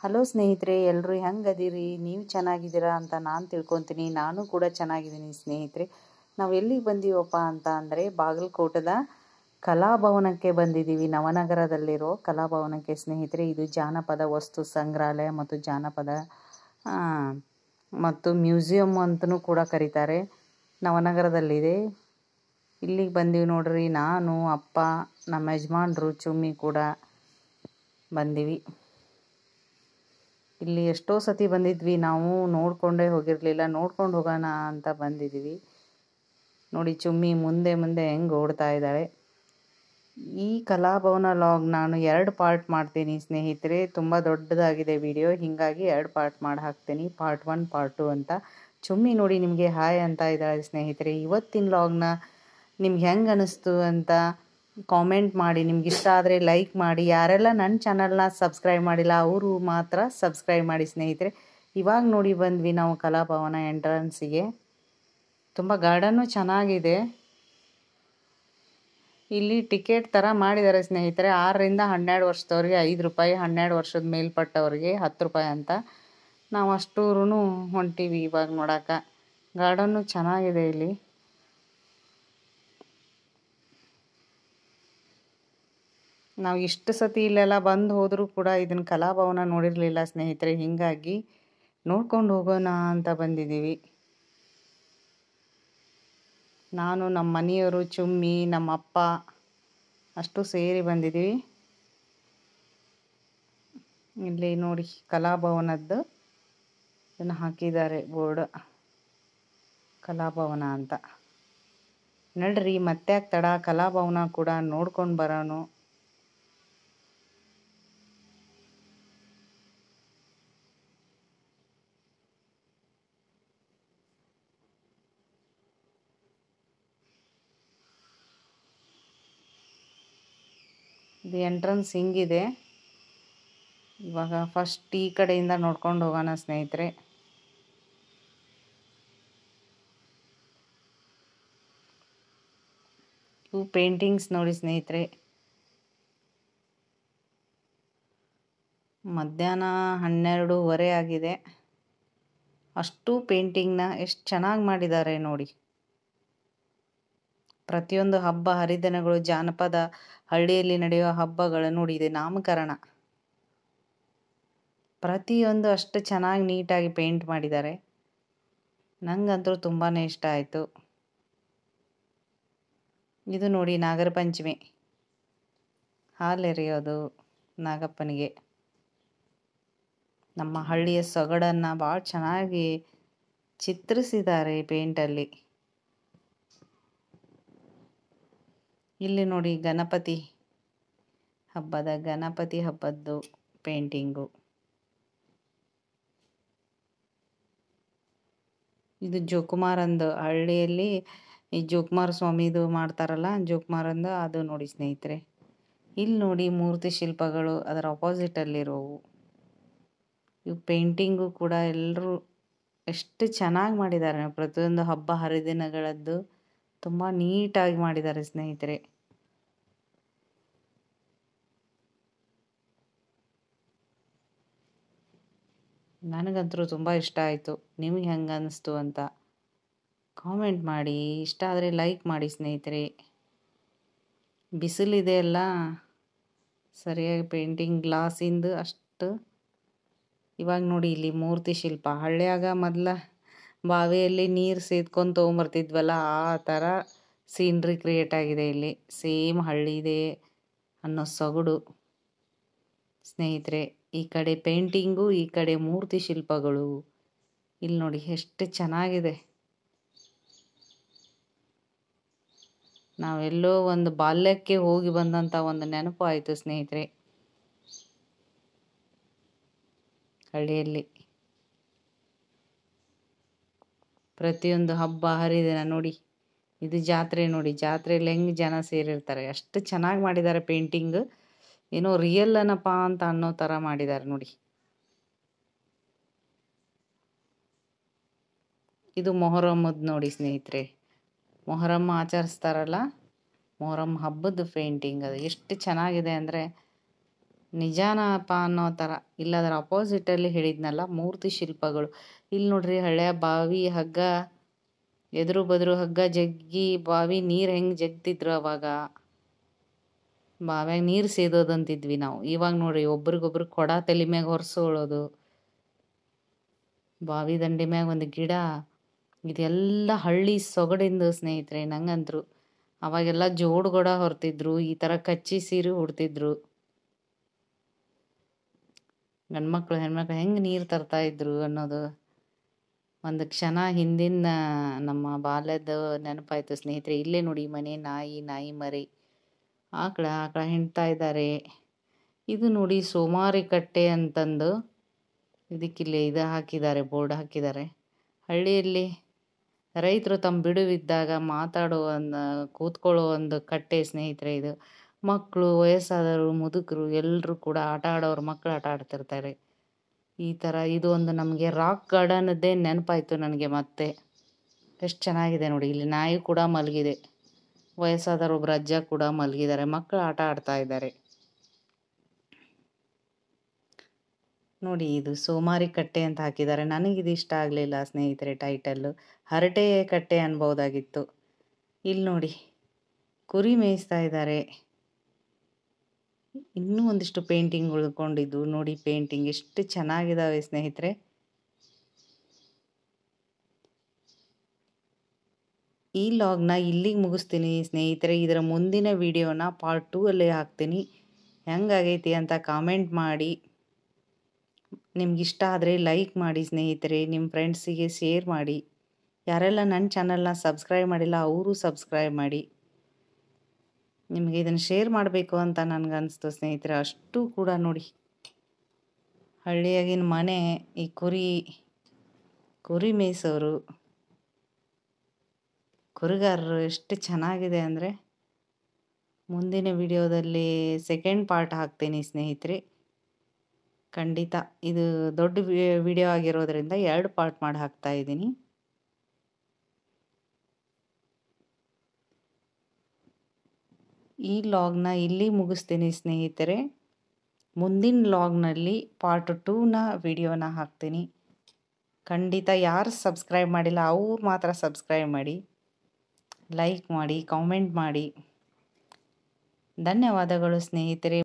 Hello ಸ್ನೇಹಿತರೆ, ಎಲ್ಲರೂ ಹೆಂಗದಿರಿ? ನೀವು ಚೆನ್ನಾಗಿದ್ದೀರಾ ಅಂತ ನಾನು ತಿಳ್ಕೊತೀನಿ. ನಾನು ಕೂಡ ಚೆನ್ನಾಗಿದ್ದೀನಿ ಸ್ನೇಹಿತರೆ. ನಾವು ಎಲ್ಲಿಗೆ ಬಂದೀವಪ್ಪ ಅಂತ ಅಂದರೆ ಬಾಗಲಕೋಟದ ಕಲಾಭವನಕ್ಕೆ ಬಂದಿದ್ದೀವಿ. ನವನಗರದಲ್ಲಿರೋ ಕಲಾಭವನಕ್ಕೆ ಸ್ನೇಹಿತರೆ. ಇದು ಜಾನಪದ ವಸ್ತು ಸಂಗ್ರಹಾಲಯ ಮತ್ತು ಜಾನಪದ ಮತ್ತು ಮ್ಯೂಸಿಯಂ ಅಂತಲೂ ಕೂಡ ಕರೀತಾರೆ. ನವನಗರದಲ್ಲಿದೆ. ಇಲ್ಲಿಗೆ ಬಂದೀವಿ ನೋಡ್ರಿ. ನಾನು, ಅಪ್ಪ, ನಮ್ಮ ಯಜಮಾನ್ರು, ಚುಮ್ಮಿ ಕೂಡ ಬಂದೀವಿ. ಇಲ್ಲಿ ಎಷ್ಟೋ ಸತಿ ಬಂದಿದ್ವಿ. ನಾವು ನೋಡ್ಕೊಂಡೇ ಹೋಗಿರಲಿಲ್ಲ. ನೋಡ್ಕೊಂಡು ಹೋಗೋಣ ಅಂತ ಬಂದಿದ್ದೀವಿ. ನೋಡಿ ಚುಮ್ಮಿ ಮುಂದೆ ಹೆಂಗೆ ಓಡ್ತಾ ಇದ್ದಾಳೆ. ಈ ಕಲಾಭವನ ಲಾಗ್ ನಾನು 2 ಪಾರ್ಟ್ ಮಾಡ್ತೀನಿ ಸ್ನೇಹಿತರೆ. ತುಂಬ ದೊಡ್ಡದಾಗಿದೆ ವಿಡಿಯೋ, ಹೀಗಾಗಿ 2 ಪಾರ್ಟ್ ಮಾಡಿ ಹಾಕ್ತೀನಿ. ಪಾರ್ಟ್ 1 ಪಾರ್ಟ್ 2 ಅಂತ. ಚುಮ್ಮಿ ನೋಡಿ ನಿಮಗೆ ಹಾಯ್ ಅಂತ ಇದ್ದಾಳೆ ಸ್ನೇಹಿತರೆ. ಇವತ್ತಿನ ಲಾಗ್ನ ನಿಮ್ಗೆ ಹೆಂಗೆ ಅನ್ನಿಸ್ತು ಅಂತ ಕಾಮೆಂಟ್ ಮಾಡಿ. ನಿಮ್ಗೆ ಇಷ್ಟ ಆದರೆ ಲೈಕ್ ಮಾಡಿ. ಯಾರೆಲ್ಲ ನನ್ನ ಚಾನಲ್ನ ಸಬ್ಸ್ಕ್ರೈಬ್ ಮಾಡಿಲ್ಲ ಅವರು ಮಾತ್ರ ಸಬ್ಸ್ಕ್ರೈಬ್ ಮಾಡಿ ಸ್ನೇಹಿತರೆ. ಇವಾಗ ನೋಡಿ ಬಂದ್ವಿ ನಾವು ಕಲಾಭವನ ಎಂಟ್ರೆನ್ಸಿಗೆ. ತುಂಬ ಗಾರ್ಡನ್ನು ಚೆನ್ನಾಗಿದೆ. ಇಲ್ಲಿ ಟಿಕೆಟ್ ಥರ ಮಾಡಿದ್ದಾರೆ ಸ್ನೇಹಿತರೆ. 6 ರಿಂದ 12 ವರ್ಷದವ್ರಿಗೆ 5 ರೂಪಾಯಿ, 12 ವರ್ಷದ ಮೇಲ್ಪಟ್ಟವ್ರಿಗೆ 10 ರೂಪಾಯಿ ಅಂತ. ನಾವು ಅಷ್ಟೂರು ಹೊಂಟೀವಿ ಇವಾಗ ನೋಡೋಕೆ. ಗಾರ್ಡನ್ನು ಚೆನ್ನಾಗಿದೆ ಇಲ್ಲಿ. ನಾವು ಇಷ್ಟು ಸತಿ ಇಲ್ಲೆಲ್ಲ ಬಂದು ಹೋದರೂ ಕೂಡ ಇದನ್ನು ಕಲಾಭವನ ನೋಡಿರಲಿಲ್ಲ ಸ್ನೇಹಿತರೆ. ಹೀಗಾಗಿ ನೋಡ್ಕೊಂಡು ಹೋಗೋಣ ಅಂತ ಬಂದಿದ್ದೀವಿ. ನಾನು, ನಮ್ಮ ಮನೆಯವರು, ಚುಮ್ಮಿ, ನಮ್ಮ ಅಪ್ಪ ಅಷ್ಟು ಸೇರಿ ಬಂದಿದ್ದೀವಿ. ಇಲ್ಲಿ ನೋಡಿ ಕಲಾಭವನದ್ದು ಇದನ್ನು ಹಾಕಿದ್ದಾರೆ ಬೋರ್ಡ್, ಕಲಾಭವನ ಅಂತ. ನಡ್ರಿ ಮತ್ತೆ ತಡ, ಕಲಾಭವನ ಕೂಡ ನೋಡ್ಕೊಂಡು ಬರೋಣ. ಇದು ಎಂಟ್ರೆನ್ಸ್ ಹಿಂಗಿದೆ. ಇವಾಗ ಫಸ್ಟ್ ಈ ಕಡೆಯಿಂದ ನೋಡ್ಕೊಂಡು ಹೋಗೋಣ ಸ್ನೇಹಿತರೆ. ಇವು ಪೇಂಟಿಂಗ್ಸ್ ನೋಡಿ ಸ್ನೇಹಿತರೆ. ಮಧ್ಯಾಹ್ನ 12:15 ಆಗಿದೆ. ಅಷ್ಟು ಪೇಂಟಿಂಗ್ನ ಎಷ್ಟು ಚೆನ್ನಾಗಿ ಮಾಡಿದ್ದಾರೆ ನೋಡಿ. ಪ್ರತಿಯೊಂದು ಹಬ್ಬ ಹರಿದಿನಗಳು, ಜಾನಪದ ಹಳ್ಳಿಯಲ್ಲಿ ನಡೆಯುವ ಹಬ್ಬಗಳು ನೋಡಿ. ಇದೆ ನಾಮಕರಣ. ಪ್ರತಿಯೊಂದು ಅಷ್ಟು ಚೆನ್ನಾಗಿ ನೀಟಾಗಿ ಪೇಂಟ್ ಮಾಡಿದ್ದಾರೆ. ನಂಗಂತೂ ತುಂಬಾ ಇಷ್ಟ ಆಯಿತು. ಇದು ನೋಡಿ ನಾಗರ ಪಂಚಮಿ, ಹಾಲೆರೆಯೋದು ನಾಗಪ್ಪನಿಗೆ. ನಮ್ಮ ಹಳ್ಳಿಯ ಸೊಗಡನ್ನು ಭಾಳ ಚೆನ್ನಾಗಿ ಚಿತ್ರಿಸಿದ್ದಾರೆ ಪೇಂಟಲ್ಲಿ. ಇಲ್ಲಿ ನೋಡಿ ಗಣಪತಿ ಹಬ್ಬದ್ದು ಪೇಂಟಿಂಗು. ಇದು ಜೋಕುಮಾರಂದು, ಹಳ್ಳಿಯಲ್ಲಿ ಈ ಜೋಕುಮಾರ ಸ್ವಾಮಿದು ಮಾಡ್ತಾರಲ್ಲ, ಜೋಕುಮಾರಂದು ಅದು ನೋಡಿ ಸ್ನೇಹಿತರೆ. ಇಲ್ಲಿ ನೋಡಿ ಮೂರ್ತಿ ಶಿಲ್ಪಗಳು ಅದರ ಅಪೋಸಿಟಲ್ಲಿರೋವು. ಇವು ಪೇಂಟಿಂಗು ಕೂಡ ಎಲ್ಲರೂ ಎಷ್ಟು ಚೆನ್ನಾಗಿ ಮಾಡಿದ್ದಾರೆ. ಪ್ರತಿಯೊಂದು ಹಬ್ಬ ಹರಿದಿನಗಳದ್ದು ತುಂಬ ನೀಟಾಗಿ ಮಾಡಿದ್ದಾರೆ ಸ್ನೇಹಿತರೆ. ನನಗಂತೂ ತುಂಬ ಇಷ್ಟ ಆಯಿತು. ನಿಮಗೆ ಹೆಂಗೆ ಅನ್ನಿಸ್ತು ಅಂತ ಕಾಮೆಂಟ್ ಮಾಡಿ. ಇಷ್ಟ ಆದರೆ ಲೈಕ್ ಮಾಡಿ ಸ್ನೇಹಿತರೆ. ಬಿಸಿಲಿದೆ ಅಲ್ಲ, ಸರಿಯಾಗಿ ಪೇಂಟಿಂಗ್ ಗ್ಲಾಸಿಂದು ಅಷ್ಟು. ಇವಾಗ ನೋಡಿ ಇಲ್ಲಿ ಮೂರ್ತಿ ಶಿಲ್ಪ. ಹಳ್ಳಿಯಾಗ ಮೊದಲ ಬಾವಿಯಲ್ಲಿ ನೀರು ಸೇದ್ಕೊಂಡು ತೊಗೊಂಬರ್ತಿದ್ವಲ್ಲ, ಆ ಥರ ಸೀನ್ರಿ ಕ್ರಿಯೇಟ್ ಆಗಿದೆ ಇಲ್ಲಿ. ಸೇಮ್ ಹಳ್ಳಿದೆ ಅನ್ನೋ ಸೊಗಡು ಸ್ನೇಹಿತರೆ. ಈ ಕಡೆ ಪೇಂಟಿಂಗು, ಈ ಕಡೆ ಮೂರ್ತಿ ಶಿಲ್ಪಗಳು. ಇಲ್ಲಿ ನೋಡಿ ಎಷ್ಟು ಚೆನ್ನಾಗಿದೆ. ನಾವೆಲ್ಲೋ ಒಂದು ಬಾಲ್ಯಕ್ಕೆ ಹೋಗಿ ಬಂದಂಥ ಒಂದು ನೆನಪು ಆಯಿತು ಸ್ನೇಹಿತರೆ. ಹಳ್ಳಿಯಲ್ಲಿ ಪ್ರತಿಯೊಂದು ಹಬ್ಬ ಹರಿದಿನ ನೋಡಿ. ಇದು ಜಾತ್ರೆ ನೋಡಿ. ಜಾತ್ರೆಯಲ್ಲಿ ಹೆಂಗೆ ಜನ ಸೇರಿರ್ತಾರೆ. ಅಷ್ಟು ಚೆನ್ನಾಗಿ ಮಾಡಿದ್ದಾರೆ ಪೇಂಟಿಂಗ್. ಏನೋ ರಿಯಲ್ ಏನಪ್ಪ ಅಂತ ಅನ್ನೋ ಥರ ಮಾಡಿದ್ದಾರೆ ನೋಡಿ. ಇದು ಮೊಹರಮ್ಮದ್ದು ನೋಡಿ ಸ್ನೇಹಿತರೆ. ಮೊಹರಮ್ಮ ಆಚರಿಸ್ತಾರಲ್ಲ, ಮೊಹರಮ್ ಹಬ್ಬದ ಪೇಂಟಿಂಗ್. ಅದು ಎಷ್ಟು ಚೆನ್ನಾಗಿದೆ ಅಂದರೆ ನಿಜಾನಪ್ಪ ಅನ್ನೋ ಥರ. ಇಲ್ಲದರ ಅಪೋಸಿಟಲ್ಲಿ ಹೇಳಿದ್ನಲ್ಲ ಮೂರ್ತಿ ಶಿಲ್ಪಗಳು. ಇಲ್ಲಿ ನೋಡ್ರಿ ಹಳೆಯ ಬಾವಿ ಹಗ್ಗ, ಎದುರು ಬದ್ರು ಹಗ್ಗ ಜಗ್ಗಿ ಬಾವಿ ನೀರು ಹೆಂಗೆ ಜಗ್ತಿದ್ರು ಅವಾಗ. ಬಾವ್ಯಾಗ ನೀರು ಸೇದೋದಂತಿದ್ವಿ ನಾವು. ಇವಾಗ ನೋಡ್ರಿ ಒಬ್ರಿಗೊಬ್ರು ಕೊಡ ತಲೆ ಮ್ಯಾಗ ಹೊರ್ಸೋಳೋದು. ಬಾವಿ ದಂಡೆ ಮ್ಯಾಗ ಒಂದು ಗಿಡ. ಇದೆಲ್ಲ ಹಳ್ಳಿ ಸೊಗಡಿಂದು ಸ್ನೇಹಿತರೆ ನಂಗಂತರು. ಅವಾಗೆಲ್ಲ ಜೋಡುಗೊಡ ಹೊರ್ತಿದ್ರು, ಈ ಥರ ಕಚ್ಚಿ ಸೀರೆ ಉಡ್ತಿದ್ರು. ಗಂಡ್ಮಕ್ಳು ಹೆಣ್ಮಕ್ಳು ಹೆಂಗೆ ನೀರು ತರ್ತಾ ಇದ್ರು ಅನ್ನೋದು ಒಂದು ಕ್ಷಣ ಹಿಂದಿನ ನಮ್ಮ ಬಾಲ್ಯದ ನೆನಪಾಯ್ತು ಸ್ನೇಹಿತರೆ. ಇಲ್ಲೇ ನೋಡಿ ಮನೆ ನಾಯಿ ಮರಿ, ಆಕಳ ಹಿಂಡ್ತಾ ಇದ್ದಾರೆ. ಇದು ನೋಡಿ ಸೋಮಾರಿ ಕಟ್ಟೆ ಅಂತಂದು ಇದಕ್ಕಿಲ್ಲಿ ಇದು ಹಾಕಿದ್ದಾರೆ, ಬೋರ್ಡ್ ಹಾಕಿದ್ದಾರೆ. ಹಳ್ಳಿಯಲ್ಲಿ ರೈತರು ತಮ್ಮ ಬಿಡುವಿದ್ದಾಗ ಮಾತಾಡೋ ಕೂತ್ಕೊಳ್ಳೋ ಒಂದು ಕಟ್ಟೆ ಸ್ನೇಹಿತರೆ ಇದು. ಮಕ್ಕಳು, ವಯಸ್ಸಾದವರು, ಮುದುಕರು ಎಲ್ಲರೂ ಕೂಡ ಆಟ ಆಡೋರು, ಮಕ್ಕಳು ಆಟ ಆಡ್ತಿರ್ತಾರೆ. ಈ ಥರ ಇದು ಒಂದು ನಮಗೆ ರಾಕ್ ಗಾರ್ಡನ್ದೇ ನೆನಪಾಯಿತು ನನಗೆ ಮತ್ತೆ. ಎಷ್ಟು ಚೆನ್ನಾಗಿದೆ ನೋಡಿ. ಇಲ್ಲಿ ನಾಯಿ ಕೂಡ ಮಲಗಿದೆ, ವಯಸ್ಸಾದವರು ಒಬ್ಬರು ಅಜ್ಜ ಕೂಡ ಮಲಗಿದ್ದಾರೆ, ಮಕ್ಕಳು ಆಟ ಆಡ್ತಾ ಇದ್ದಾರೆ ನೋಡಿ. ಇದು ಸೋಮಾರಿ ಕಟ್ಟೆ ಅಂತ ಹಾಕಿದ್ದಾರೆ. ನನಗಿದು ಇಷ್ಟ ಆಗಲಿಲ್ಲ ಸ್ನೇಹಿತರೆ ಟೈಟಲ್ಲು. ಹರಟೆ ಕಟ್ಟೆ ಅನ್ಬೋದಾಗಿತ್ತು. ಇಲ್ಲಿ ನೋಡಿ ಕುರಿ ಮೇಯಿಸ್ತಾ ಇದ್ದಾರೆ. ಇನ್ನೂ ಒಂದಿಷ್ಟು ಪೇಂಟಿಂಗ್ ಉಳ್ಕೊಂಡಿದ್ದು ನೋಡಿ. ಪೇಂಟಿಂಗ್ ಎಷ್ಟು ಚೆನ್ನಾಗಿದ್ದಾವೆ ಸ್ನೇಹಿತರೆ. ಈ ಲಾಗ್ನ ಇಲ್ಲಿಗೆ ಮುಗಿಸ್ತೀನಿ ಸ್ನೇಹಿತರೆ. ಇದರ ಮುಂದಿನ ವಿಡಿಯೋನ ಪಾರ್ಟ್ 2 ಅಲ್ಲೇ ಹಾಕ್ತೀನಿ. ಹೆಂಗಾಗೈತಿ ಅಂತ ಕಾಮೆಂಟ್ ಮಾಡಿ. ನಿಮ್ಗಿಷ್ಟ ಆದರೆ ಲೈಕ್ ಮಾಡಿ ಸ್ನೇಹಿತರೆ. ನಿಮ್ಮ ಫ್ರೆಂಡ್ಸಿಗೆ ಶೇರ್ ಮಾಡಿ. ಯಾರೆಲ್ಲ ನನ್ನ ಚಾನಲ್ನ ಸಬ್ಸ್ಕ್ರೈಬ್ ಮಾಡಿಲ್ಲ ಅವರು ಸಬ್ಸ್ಕ್ರೈಬ್ ಮಾಡಿ. ನಿಮಗೆ ಇದನ್ನು ಶೇರ್ ಮಾಡಬೇಕು ಅಂತ ನನಗನ್ನಿಸ್ತು ಸ್ನೇಹಿತರೆ. ಅಷ್ಟು ಕೂಡ ನೋಡಿ ಹಳ್ಳಿಯಾಗಿನ ಮನೆ, ಈ ಕುರಿ ಮೇಯಿಸೋರು, ಕುರಿಗಾರರು ಎಷ್ಟು ಚೆನ್ನಾಗಿದೆ ಅಂದರೆ. ಮುಂದಿನ ವಿಡಿಯೋದಲ್ಲಿ ಸೆಕೆಂಡ್ ಪಾರ್ಟ್ ಹಾಕ್ತೀನಿ ಸ್ನೇಹಿತರೆ ಖಂಡಿತ. ಇದು ದೊಡ್ಡ ವಿಡಿಯೋ ಆಗಿರೋದ್ರಿಂದ 2 ಪಾರ್ಟ್ ಮಾಡಿ ಹಾಕ್ತಾ ಇದ್ದೀನಿ. ಈ ಲಾಗ್ನ ಇಲ್ಲಿ ಮುಗಿಸ್ತೀನಿ ಸ್ನೇಹಿತರೆ. ಮುಂದಿನ ಲಾಗ್ನಲ್ಲಿ ಪಾರ್ಟ್ 2ನ ವಿಡಿಯೋನ ಹಾಕ್ತೀನಿ ಖಂಡಿತ. ಯಾರು ಸಬ್ಸ್ಕ್ರೈಬ್ ಮಾಡಿಲ್ಲ ಅವ್ರು ಮಾತ್ರ ಸಬ್ಸ್ಕ್ರೈಬ್ ಮಾಡಿ, ಲೈಕ್ ಮಾಡಿ, ಕಾಮೆಂಟ್ ಮಾಡಿ. ಧನ್ಯವಾದಗಳು ಸ್ನೇಹಿತರೆ.